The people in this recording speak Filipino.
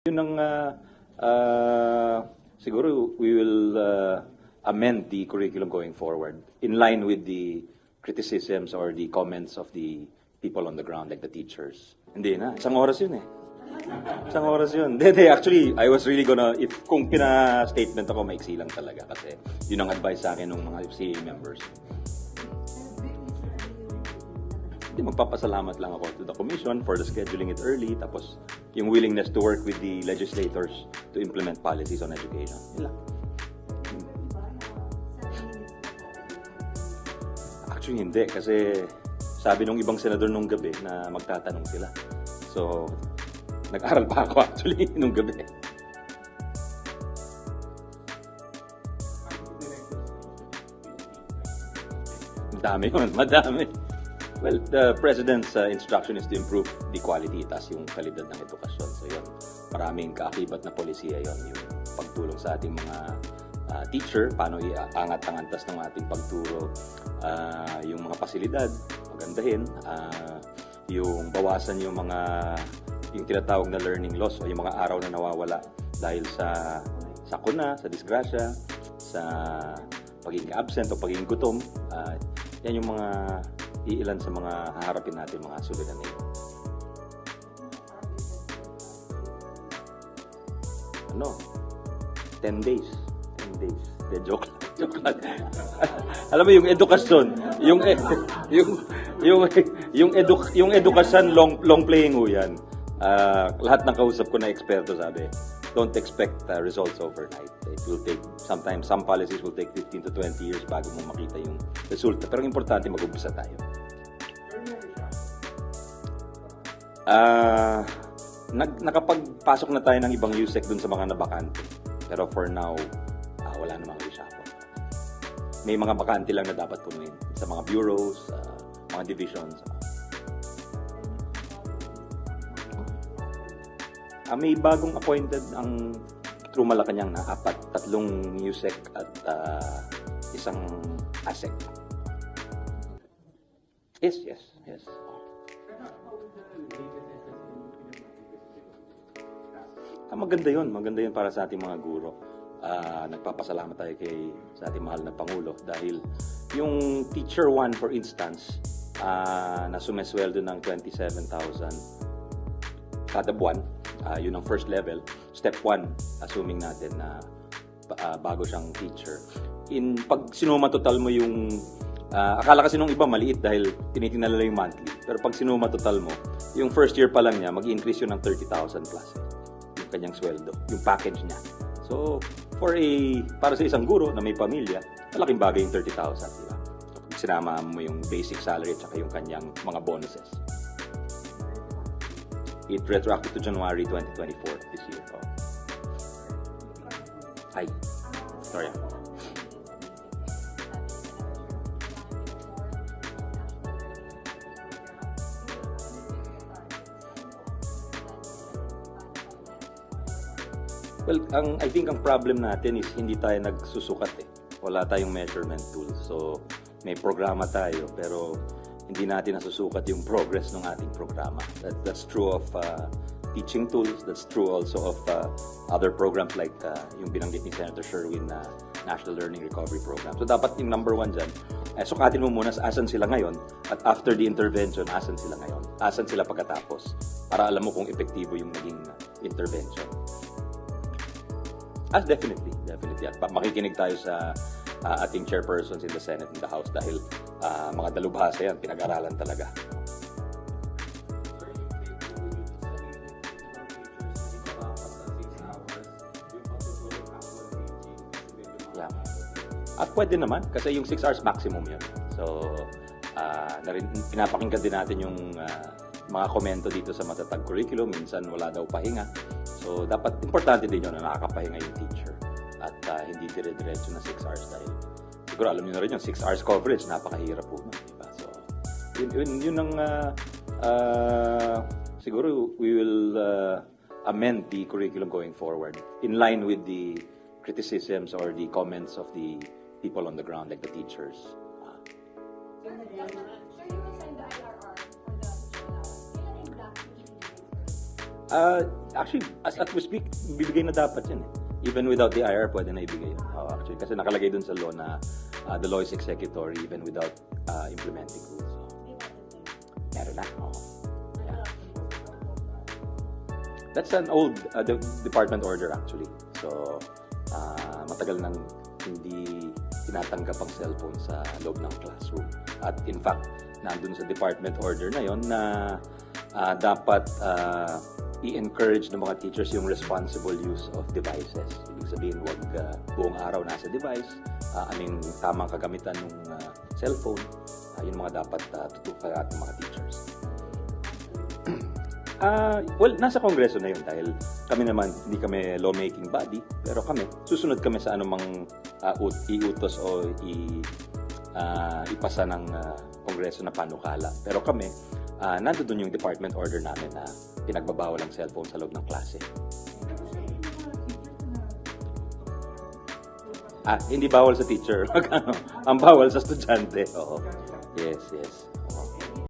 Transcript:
Yun ang siguro we will amend the curriculum going forward in line with the criticisms or the comments of the people on the ground like the teachers. Hindi na, isang oras yun eh. Isang oras yun. Actually, I was really gonna, kung pina-statement ako, maiksi lang talaga kasi yun ang advice sa akin ng mga FCA members. Hindi, magpapasalamat lang ako to the commission for the scheduling it early, tapos yung willingness to work with the legislators to implement policies on education. Yun lang. Actually, hindi. Kasi sabi nung ibang senador nung gabi na magtatanong sila. So, nag-aral pa ako actually nung gabi. Madami yun, madami. Well, the President's instruction is to improve the quality tas yung kalidad ng edukasyon. So yun, maraming kaakibat na polisiya yun. Yung pagtulong sa ating mga teacher, paano iangat ang antas ng ating pagturo, yung mga pasilidad, magandahin, yung bawasan yung tinatawag na learning loss o yung mga araw na nawawala dahil sa sakuna, sa disgrasya, sa pagiging absent o pagiging gutom. Yan yung mga iilan sa mga haharapin natin mga suliranin. Ano? 10 days. 10 days. De, joke lang. Alam mo yung edukasyon, yung edukasyon long playing ho yan. Lahat ng kausap ko na eksperto sabi, don't expect results overnight. It will take, sometimes some policies will take 15 to 20 years bago mo makita yung resulta. Pero importante mag-umpisa tayo. Nakapagpasok na tayo ng ibang USEC dun sa mga nabakante. Pero for now, wala namang reshuffle. May mga bakante lang na dapat punuin sa mga bureaus, mga divisions. May bagong appointed ang True Malacanang na 3 USEC at isang ASEC. Yes. Maganda yun para sa ating mga guro. Nagpapasalamat tayo sa ating mahal na Pangulo dahil yung Teacher 1 for instance na sumesweldo ng 27,000 kada buwan, yun ang first level. Step 1, assuming natin na bago siyang teacher. Pag sinuma total mo yung akala kasi nung iba maliit dahil tinitingnan nila yung monthly. Pero pag sinuma total mo, yung first year pa lang niya, mag-increase yun ng 30,000 plus. Yung kanyang sweldo, yung package niya. So, para sa isang guro na may pamilya, malaking bagay yung 30,000, di ba? Pag sinama mo yung basic salary at saka yung kanyang mga bonuses. It retroactive to January 2024 this year. Hi. Sorry. Well, I think ang problem natin is hindi tayo nagsusukat eh. Wala tayong measurement tools. So, may programa tayo pero hindi natin nasusukat yung progress ng ating programa. That's true of teaching tools. That's true also of other programs like yung binanggit ni Senator Sherwin na National Learning Recovery Program. So, dapat yung number 1 dyan, sukatin mo muna asan sila ngayon at after the intervention, asan sila ngayon. Asan sila pagkatapos para alam mo kung epektibo yung naging intervention. Definitely. At makikinig tayo sa ating chairpersons in the Senate and the House dahil mga dalubhasa yan, pinag-aralan talaga. Yeah. At pwede naman kasi yung 6 hours maximum yun. So, pinapakinggan din natin yung mga komento dito sa matatag curriculum. Minsan wala daw pahinga. So, dapat importante din yun na nakakapahinga yung teacher at hindi dire-diretso na 6 hours dahil siguro alam niyo na rin yung 6 hours coverage, napakahirap po. Diba? So, yun ang siguro we will amend the curriculum going forward in line with the criticisms or the comments of the people on the ground like the teachers. Actually, as we speak, bibigay na dapat yun. Even without the IR, pwede na ibigay yun. Actually, kasi nakalagay dun sa law na the law is executory even without implementing rules. So, meron na. Yeah. That's an old department order actually. So, matagal nang hindi tinatanggap ang cellphone sa loob ng classroom. At in fact, nandun sa department order na yon na dapat i-encourage ng mga teachers yung responsible use of devices. Ibig sabihin, wag buong araw nasa device. Tamang kagamitan ng cellphone. Yun mga dapat tutukan ng mga teachers. Well, nasa Kongreso na yun dahil kami naman, hindi kami lawmaking body, pero susunod kami sa anumang iutos o ipasa ng Kongreso na panukala. Pero kami, nandoon yung department order namin na pinagbabawal ang cellphone sa loob ng klase. Hindi bawal sa teacher. Ang bawal sa estudyante. Oo. Yes.